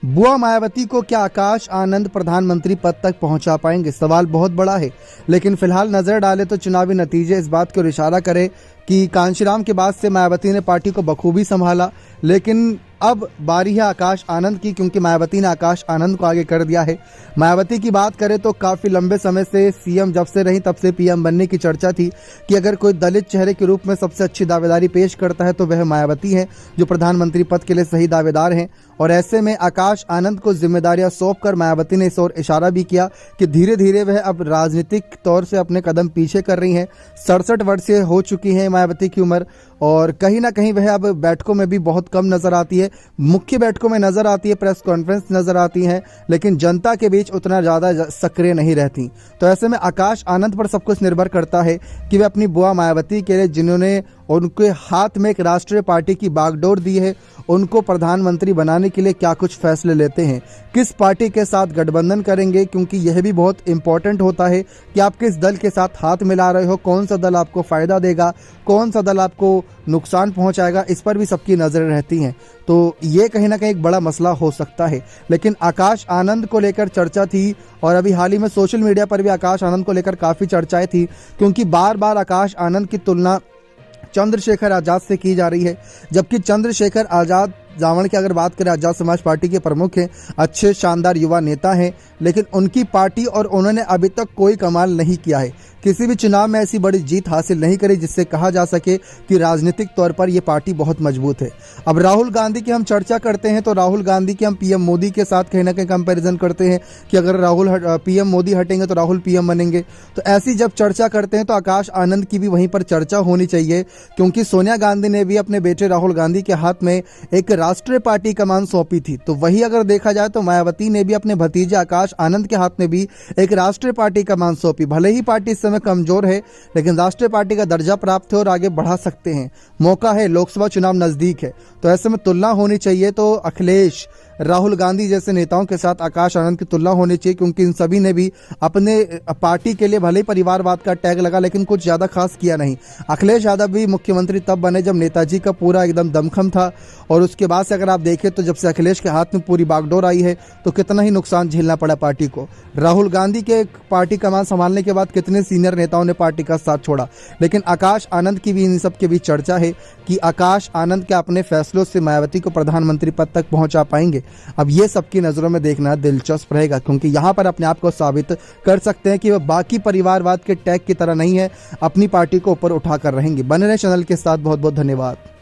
बुआ मायावती को क्या आकाश आनंद प्रधानमंत्री पद तक पहुंचा पाएंगे? सवाल बहुत बड़ा है, लेकिन फिलहाल नजर डाले तो चुनावी नतीजे इस बात को इशारा करे कि कांशीराम के बाद से मायावती ने पार्टी को बखूबी संभाला, लेकिन अब बारी है आकाश आनंद की, क्योंकि मायावती ने आकाश आनंद को आगे कर दिया है। मायावती की बात करें तो काफी लंबे समय से सीएम जब से रही तब से पीएम बनने की चर्चा थी कि अगर कोई दलित चेहरे के रूप में सबसे अच्छी दावेदारी पेश करता है तो वह मायावती है, जो प्रधानमंत्री पद के लिए सही दावेदार हैं। और ऐसे में आकाश आनंद को जिम्मेदारियां सौंपकर मायावती ने इस ओर इशारा भी किया कि धीरे धीरे वह अब राजनीतिक तौर से अपने कदम पीछे कर रही हैं। 67 वर्षीय हो चुकी है मायावती की उम्र, और कहीं ना कहीं वह अब बैठकों में भी बहुत कम नजर आती है। मुख्य बैठकों में नजर आती है, प्रेस कॉन्फ्रेंस नजर आती है, लेकिन जनता के बीच उतना ज्यादा सक्रिय नहीं रहती। तो ऐसे में आकाश आनंद पर सब कुछ निर्भर करता है कि वे अपनी बुआ मायावती के लिए, जिन्होंने उनके हाथ में एक राष्ट्रीय पार्टी की बागडोर दी है, उनको प्रधानमंत्री बनाने के लिए क्या कुछ फैसले लेते हैं, किस पार्टी के साथ गठबंधन करेंगे, क्योंकि यह भी बहुत इंपॉर्टेंट होता है कि आप किस दल के साथ हाथ मिला रहे हो, कौन सा दल आपको फायदा देगा, कौन सा दल आपको नुकसान पहुंचाएगा, इस पर भी सबकी नजरें रहती हैं। तो ये कहीं ना कहीं एक बड़ा मसला हो सकता है। लेकिन आकाश आनंद को लेकर चर्चा थी, और अभी हाल ही में सोशल मीडिया पर भी आकाश आनंद को लेकर काफी चर्चाएं थी, क्योंकि बार बार आकाश आनंद की तुलना चंद्रशेखर आजाद से की जा रही है। जबकि चंद्रशेखर आजाद जावड़ की अगर बात करें, आजाद समाज पार्टी के प्रमुख हैं, अच्छे शानदार युवा नेता हैं, लेकिन उनकी पार्टी और उन्होंने अभी तक कोई कमाल नहीं किया है, किसी भी चुनाव में ऐसी बड़ी जीत हासिल नहीं करी जिससे कहा जा सके कि राजनीतिक तौर पर यह पार्टी बहुत मजबूत है। अब राहुल गांधी की हम चर्चा करते हैं तो राहुल गांधी की हम पीएम मोदी के साथ कहीं ना कहीं कंपैरिजन करते हैं कि अगर पीएम मोदी हटेंगे तो राहुल पीएम बनेंगे। तो ऐसी जब चर्चा करते हैं तो आकाश आनंद की भी वहीं पर चर्चा होनी चाहिए, क्योंकि सोनिया गांधी ने भी अपने बेटे राहुल गांधी के हाथ में एक राष्ट्रीय पार्टी कमान सौंपी थी। तो वही अगर देखा जाए तो मायावती ने भी अपने भतीजे आकाश आनंद के हाथ में भी एक राष्ट्रीय पार्टी कमान सौंपी। भले ही पार्टी इस समय कमजोर है, लेकिन राष्ट्रीय पार्टी का दर्जा प्राप्त है और आगे बढ़ा सकते हैं, मौका है, लोकसभा चुनाव नजदीक है। तो ऐसे में तुलना होनी चाहिए तो अखिलेश, राहुल गांधी जैसे नेताओं के साथ आकाश आनंद की तुलना होनी चाहिए, क्योंकि इन सभी ने भी अपने पार्टी के लिए भले ही परिवारवाद का टैग लगा, लेकिन कुछ ज्यादा खास किया नहीं। अखिलेश यादव भी मुख्यमंत्री तब बने जब नेताजी का पूरा एकदम दमखम था, और उसके बाद से अगर आप देखें तो जब से अखिलेश के हाथ में पूरी बागडोर आई है तो कितना ही नुकसान झेलना पड़ा पार्टी को। राहुल गांधी के पार्टी कमान संभालने के बाद कितने सीनियर नेताओं ने पार्टी का साथ छोड़ा। लेकिन आकाश आनंद की भी इन सब के बीच चर्चा है कि आकाश आनंद के अपने फैसलों से मायावती को प्रधानमंत्री पद तक पहुंचा पाएंगे। अब ये सबकी नजरों में देखना दिलचस्प रहेगा, क्योंकि यहाँ पर अपने आप को साबित कर सकते हैं कि वह बाकी परिवारवाद के टैग की तरह नहीं है, अपनी पार्टी को ऊपर उठाकर रहेंगे। बने रहे चैनल के साथ, बहुत बहुत धन्यवाद।